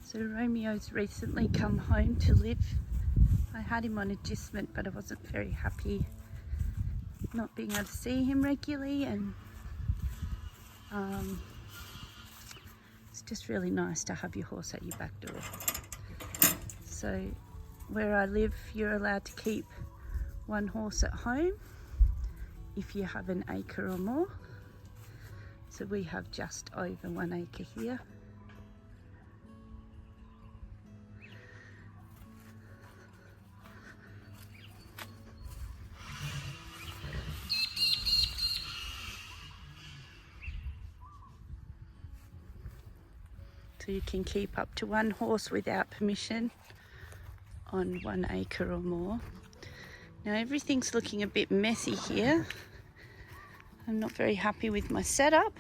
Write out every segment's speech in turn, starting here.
So Romeo's recently come home to live. I had him on adjustment, but I wasn't very happy not being able to see him regularly, and it's just really nice to have your horse at your back door. So where I live, you're allowed to keep one horse at home if you have an acre or more. So we have just over 1 acre here. So you can keep up to one horse without permission on 1 acre or more. Now everything's looking a bit messy here. I'm not very happy with my setup.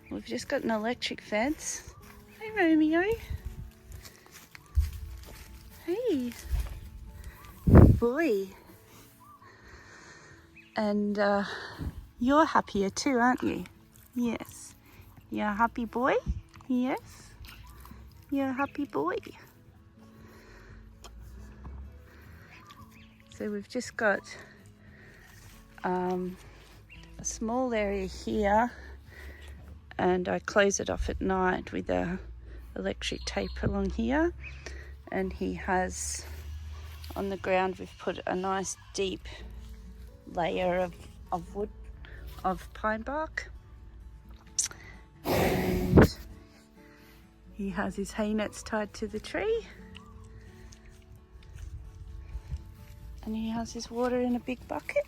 We've just got an electric fence. Hey Romeo. Hey. Good boy. And you're happier too, aren't you? Yes. You're a happy boy? Yes. You're a happy boy. So we've just got a small area here, and I close it off at night with a electric tape along here, and he has on the ground we've put a nice deep layer of wood, of pine bark, and he has his hay nets tied to the tree, and he has his water in a big bucket.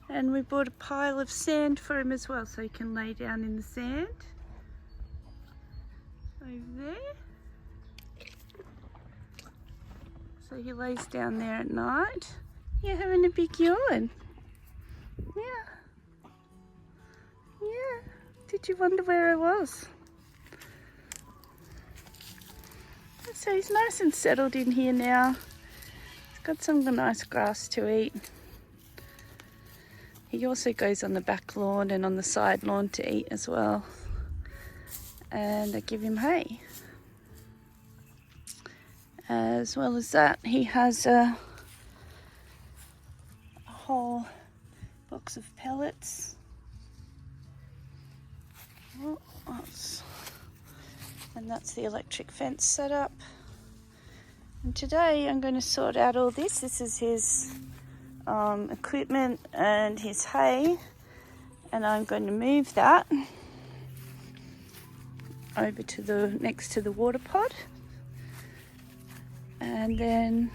And we bought a pile of sand for him as well, so he can lay down in the sand over there. So he lays down there at night. You're having a big yawn. Yeah. Yeah. Did you wonder where I was? So he's nice and settled in here now. He's got some nice grass to eat. He also goes on the back lawn and on the side lawn to eat as well. And I give him hay. As well as that, he has a whole box of pellets. And that's the electric fence set up. And today I'm going to sort out all this. This is his equipment and his hay, and I'm going to move that over to the next to the water pot, and then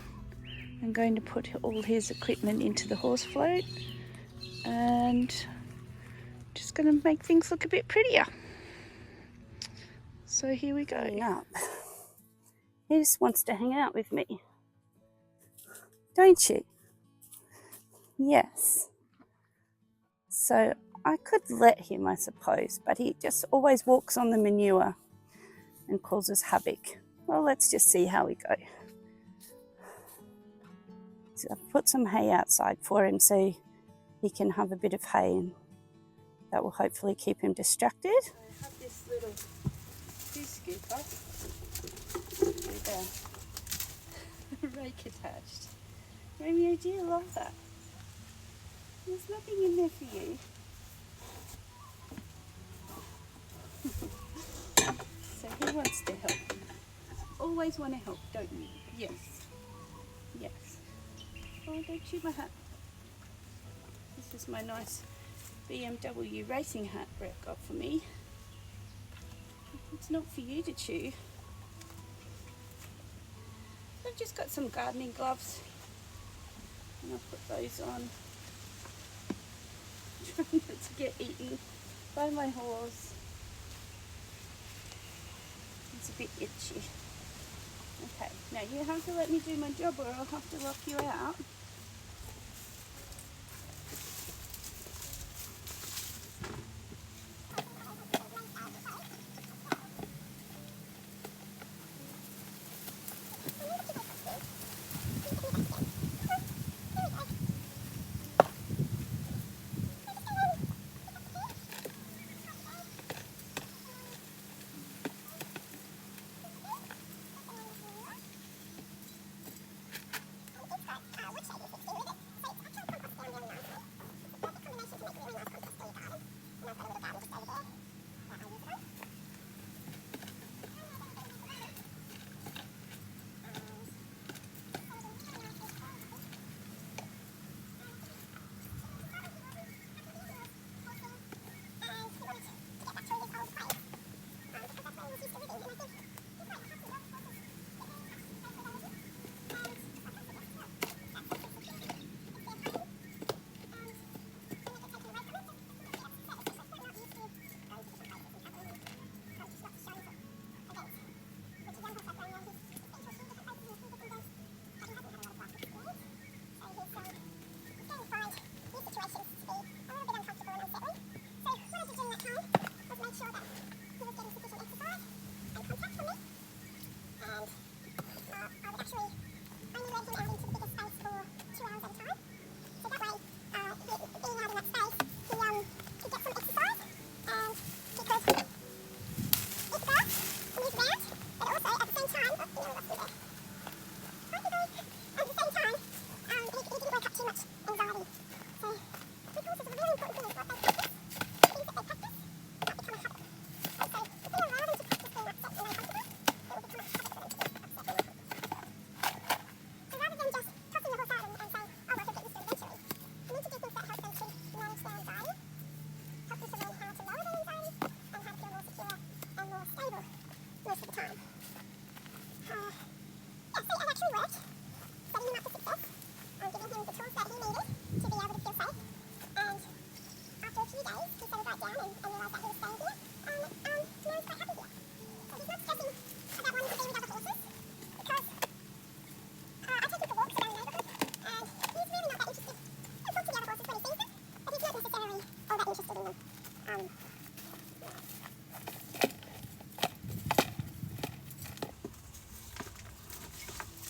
I'm going to put all his equipment into the horse float, and just going to make things look a bit prettier. So here we go. Up. He just wants to hang out with me, don't you? Yes. So I could let him, I suppose, but he just always walks on the manure and causes havoc. Well, let's just see how we go. So I've put some hay outside for him so he can have a bit of hay, and that will hopefully keep him distracted. I have this little poo scooper with a rake attached. Romeo, do you love that? There's nothing in there for you. So he wants to help. Always want to help, don't you? Yes. Yes. Oh, don't chew my hat. This is my nice BMW racing hat Brett got for me. It's not for you to chew. I've just got some gardening gloves, and I'll put those on. Trying not to get eaten by my horse. It's a bit itchy. Okay, now you have to let me do my job or I'll have to lock you out.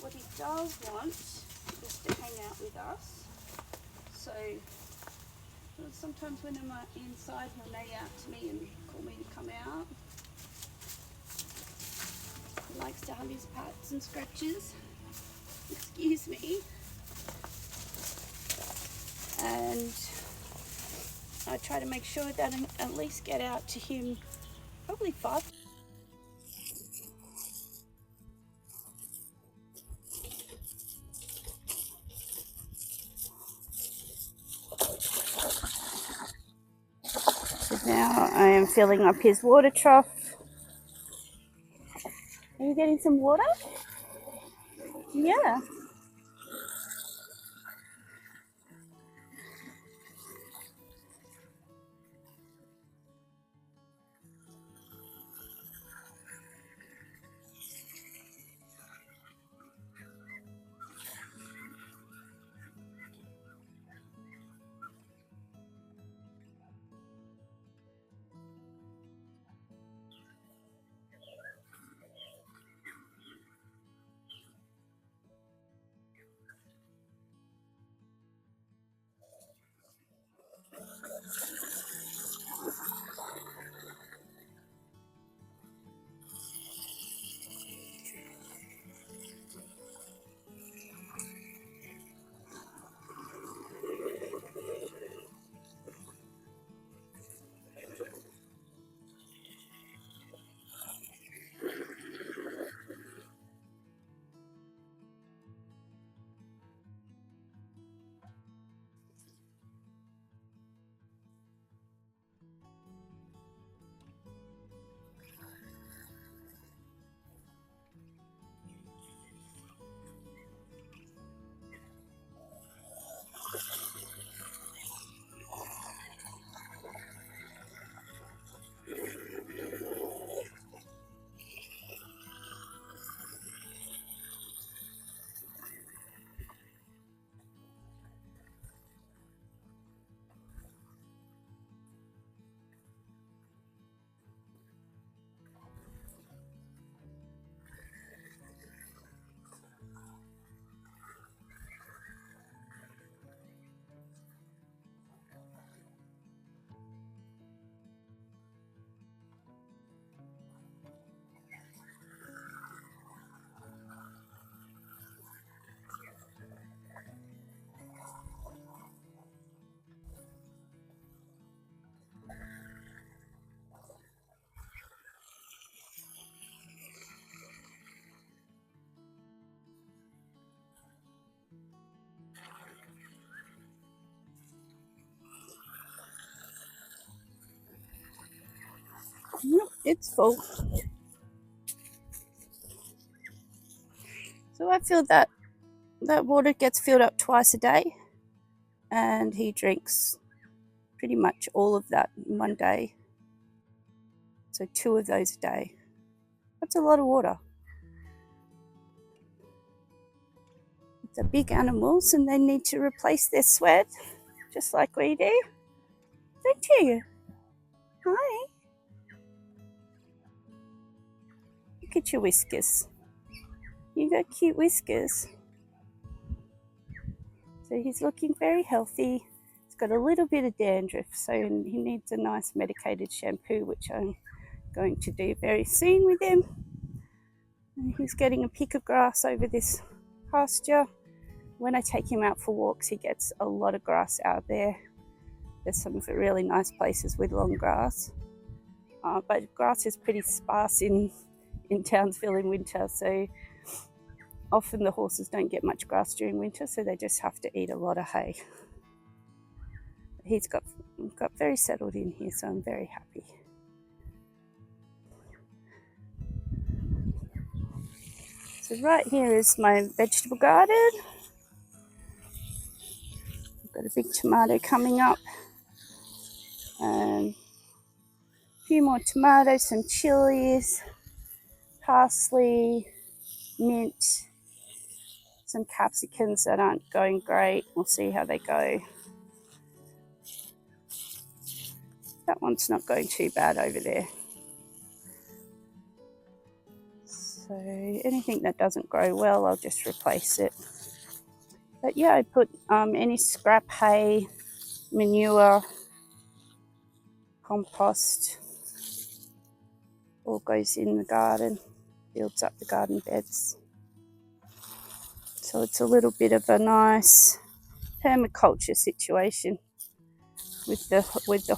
What he does want is to hang out with us. So sometimes when I'm inside, he'll neigh out to me and call me to come out. He likes to have his pats and scratches. Excuse me. And I try to make sure that I at least get out to him probably 5. So now I am filling up his water trough. Are you getting some water? Yeah. Yep, it's full. So I feel that water gets filled up twice a day, and he drinks pretty much all of that in one day. So 2 of those a day. That's a lot of water. They're big animals and they need to replace their sweat, just like we do. Don't you? Hi. Look at your whiskers. You got cute whiskers. So he's looking very healthy. He's got a little bit of dandruff, so he needs a nice medicated shampoo, which I'm going to do very soon with him. And he's getting a pick of grass over this pasture. When I take him out for walks, he gets a lot of grass out there. There's some really nice places with long grass. But grass is pretty sparse in Townsville in winter, so often the horses don't get much grass during winter, so they just have to eat a lot of hay. He's got very settled in here, so I'm very happy. So right here is my vegetable garden. I've got a big tomato coming up, and a few more tomatoes, some chilies, parsley, mint, some capsicums that aren't going great. We'll see how they go. That one's not going too bad over there. So anything that doesn't grow well, I'll just replace it. But yeah, I put any scrap hay, manure, compost, all goes in the garden, builds up the garden beds. So it's a little bit of a nice permaculture situation with the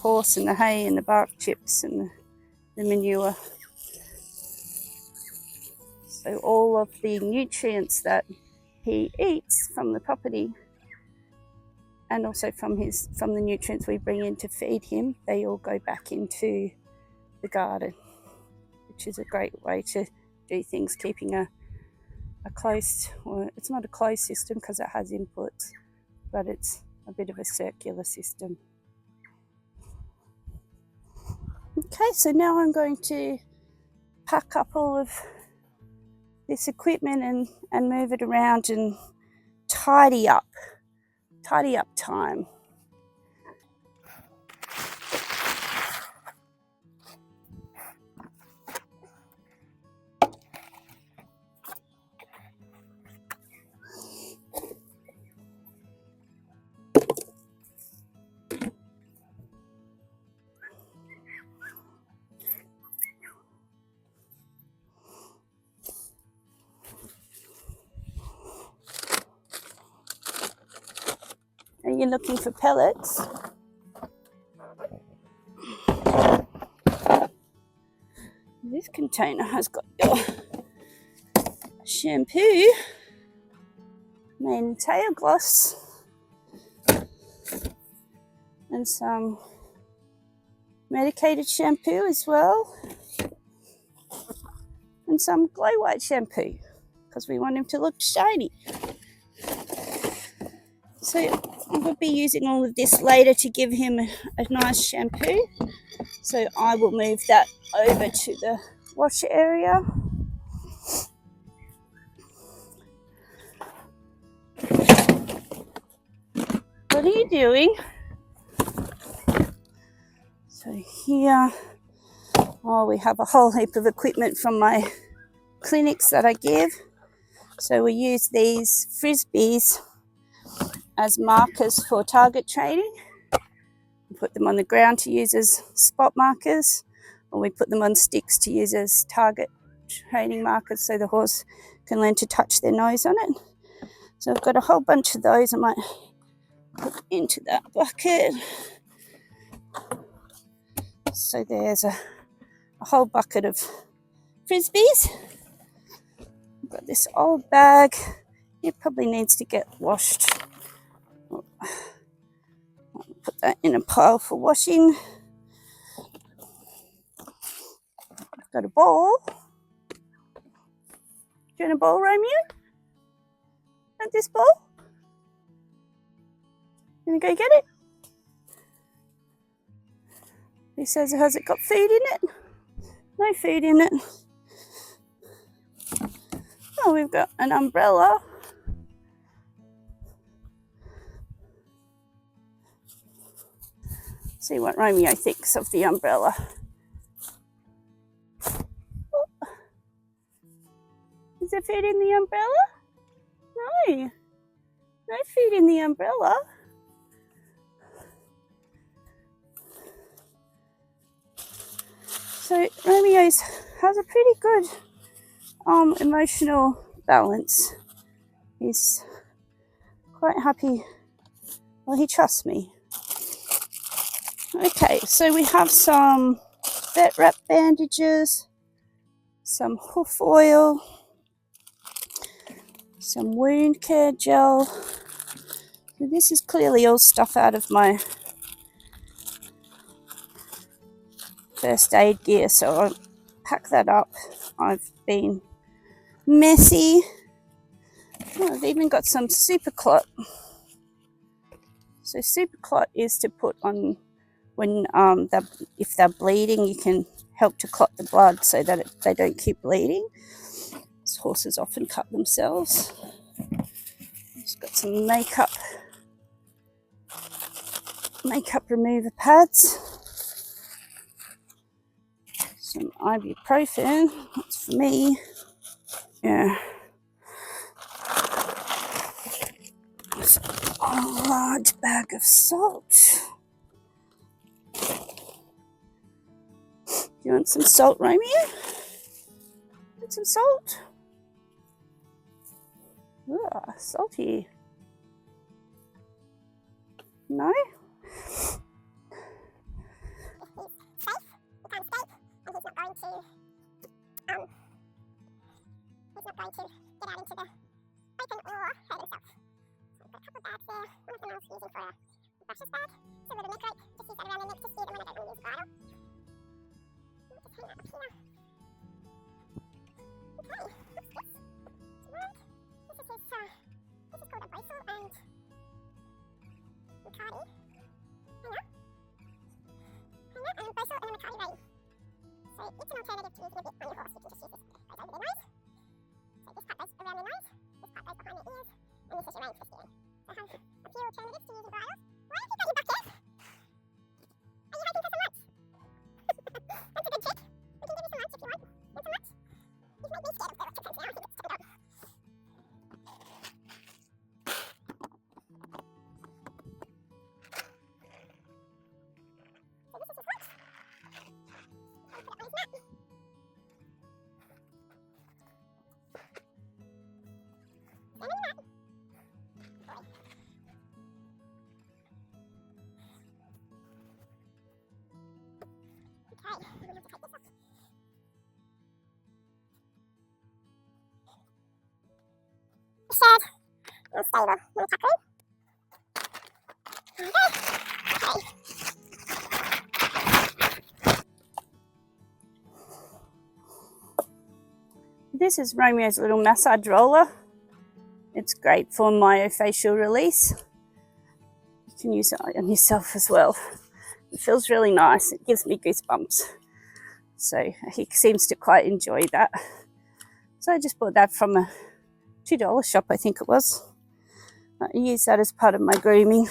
horse and the hay and the bark chips and the manure. So all of the nutrients that he eats from the property, and also from the nutrients we bring in to feed him, they all go back into the garden, which is a great way to do things, keeping a close, well, it's not a closed system because it has inputs, but it's a bit of a circular system. Okay, so now I'm going to pack up all of this equipment and move it around and tidy up time. Are you looking for pellets? This container has got your shampoo, mane and tail gloss, and some medicated shampoo as well, and some glow white shampoo because we want him to look shiny. So I will be using all of this later to give him a nice shampoo. So I will move that over to the washer area. What are you doing? So here, we have a whole heap of equipment from my clinics that I give. So we use these frisbees as markers for target training. We put them on the ground to use as spot markers, or we put them on sticks to use as target training markers so the horse can learn to touch their nose on it. So I've got a whole bunch of those I might put into that bucket. So there's a whole bucket of frisbees. I've got this old bag. It probably needs to get washed. I'll put that in a pile for washing. I've got a ball. Do you want a ball, Romeo? Want this ball? You gonna go get it? He says, has it got food in it? No food in it. Oh, we've got an umbrella. See what Romeo thinks of the umbrella. Oh. Is there food in the umbrella? No. No food in the umbrella. So Romeo has a pretty good emotional balance. He's quite happy. Well, he trusts me. Okay, so we have some vet wrap bandages, some hoof oil, some wound care gel. So this is clearly all stuff out of my first aid gear, so I'll pack that up. I've been messy. Oh, I've even got some super clot. So super clot is to put on when if they're bleeding, you can help to clot the blood so that they don't keep bleeding. These horses often cut themselves. Just got some makeup remover pads. Some ibuprofen. That's for me. Yeah. A large bag of salt. Do you want some salt, Romeo? Want some salt? Ooh, salty. No? This is Romeo's little massage roller. It's great for myofascial release. You can use it on yourself as well. It feels really nice. It gives me goosebumps. So he seems to quite enjoy that. So I just bought that from a $2 shop, I think it was. I use that as part of my grooming.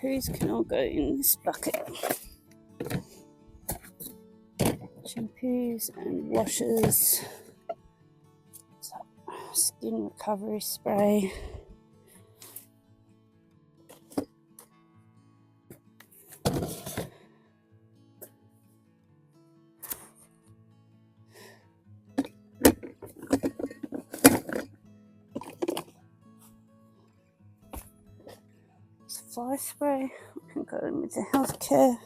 shampoos can all go in this bucket. Shampoos and washes. Skin recovery spray. Fly spray. We can go in with the healthcare.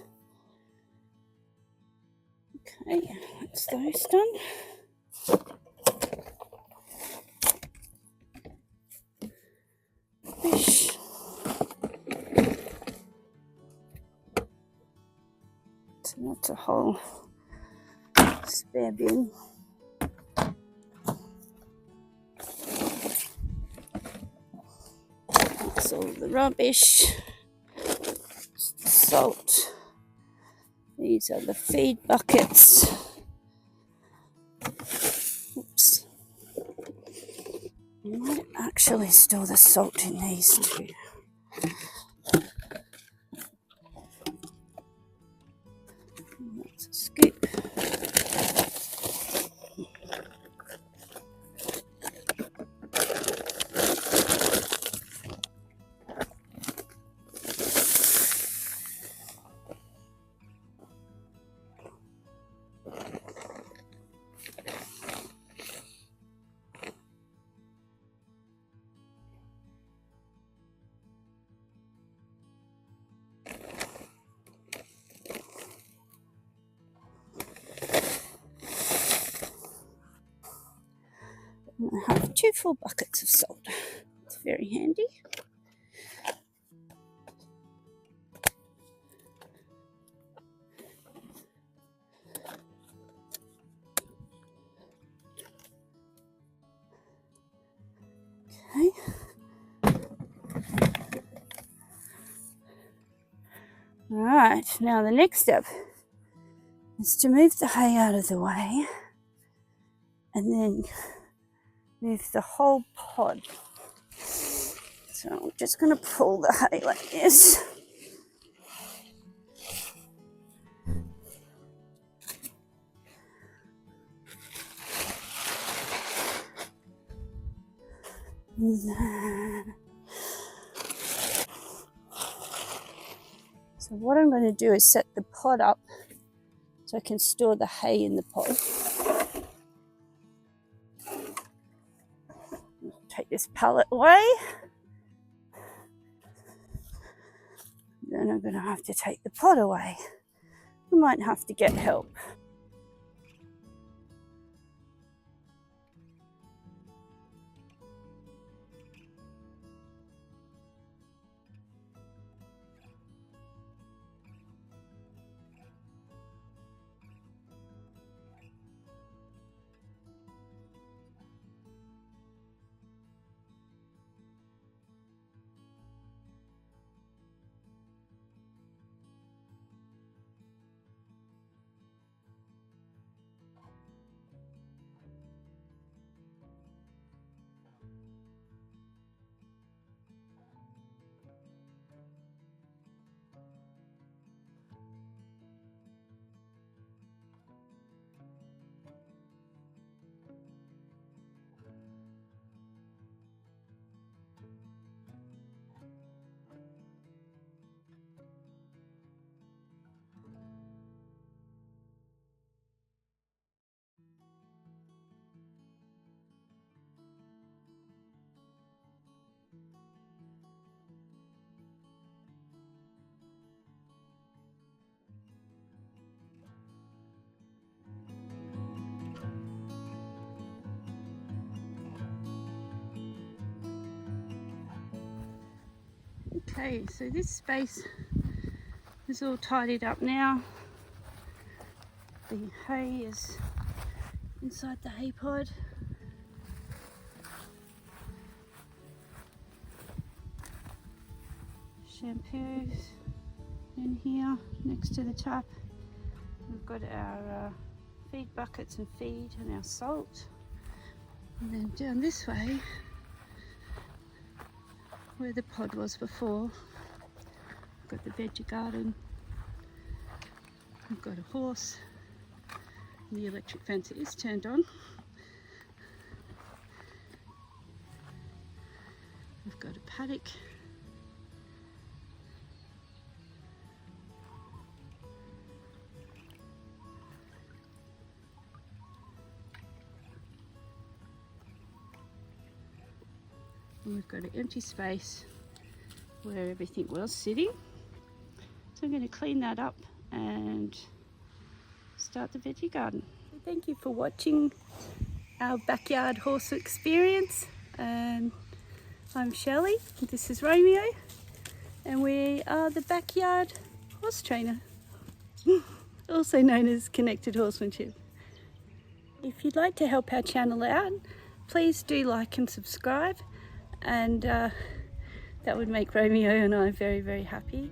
Okay, that's those done. Fish. So that's a whole spare bin. That's all the rubbish. It's the salt. These are the feed buckets. Oops. I might actually store the salt in these too. That's a scoop. I have 2 full buckets of salt. It's very handy. Okay. Alright, now the next step is to move the hay out of the way and then move the whole pod. So I'm just going to pull the hay like this. So what I'm going to do is set the pod up so I can store the hay in the pod. Take this pallet away. Then I'm going to have to take the pod away. We might have to get help. Okay, so this space is all tidied up now. The hay is inside the hay pod. Shampoos in here next to the tap. We've got our feed buckets and feed and our salt. And then down this way, where the pod was before, I've got the veggie garden. I've got a horse. The electric fence is turned on. We've got a paddock. And we've got an empty space where everything was sitting. So I'm going to clean that up and start the veggie garden. So thank you for watching our backyard horse experience. And I'm Shelli, this is Romeo, and we are the backyard horse trainer, also known as Connected Horsemanship. If you'd like to help our channel out, please do like and subscribe, and that would make Romeo and I very, very happy.